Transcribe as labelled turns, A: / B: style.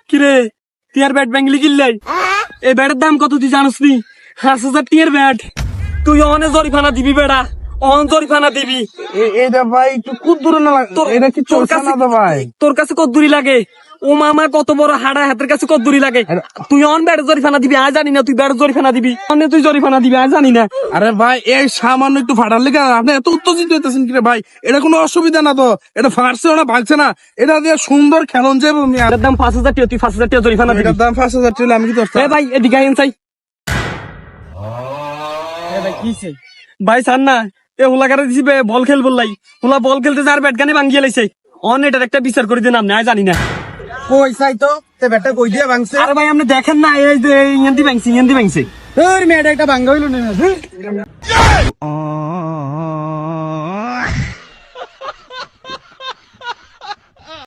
A: কিরে তুই আর bat Bengali কিনলাই? এই ব্যাটের দাম কত তুই জানিস নি? 5,000 টিয়ার ব্যাট। তুই অনে জরিফানা দিবি বেড়া, অন জরিফানা দিবি।
B: এটা ভাই একটু কুদ্দুরে না এটা কি চলছে না তো ভাই?
A: তোর কাছে কত দূরি লাগে? ও মামা কত বড় হাড়া, হাতের কাছে কত দূরি লাগে? তুই অন ব্যাট জরিফানা দিবি আজ জানি না, তুই ব্যাট জরিফানা দিবি অনে, তুই জরিফানা দিবি আজ জানি না।
B: আরে ভাই এই সামান্য একটু ফাটার লেগে আপনি এত উত্তেজিত হইতেছেন কি রে ভাই? এটা কোনো অসুবিধা না তো, এটা ফাটছেও না ভাঙছে না, এটা দিয়ে সুন্দর খেলন যাবে।
A: এটার দাম 5,000 টিয়া, তুই 5,000 টিয়া জরিফানা দিবি।
B: এটার দাম 5,000 টাকা, আমি কি করতে?
A: এ ভাই এদিকে আইন চাই। ভাই সার না, এ হুলা কারে দিছি বল খেল বললাই, হুলা বল খেলতে যার ব্যাট গানে ভাঙ্গিয়ে লাইছে। অন এটার একটা বিচার করে দিন আপনি, আজ জানি না।
B: কই চাই তো তে ব্যাটটা কই দিয়ে ভাঙছে?
A: আরে ভাই আপনি দেখেন না, এই যে ইয়ান্দি ভাঙছে, ইয়ান্দি ভাঙছে।
B: মেয়েটা একটা ভাঙ্গা হইল না।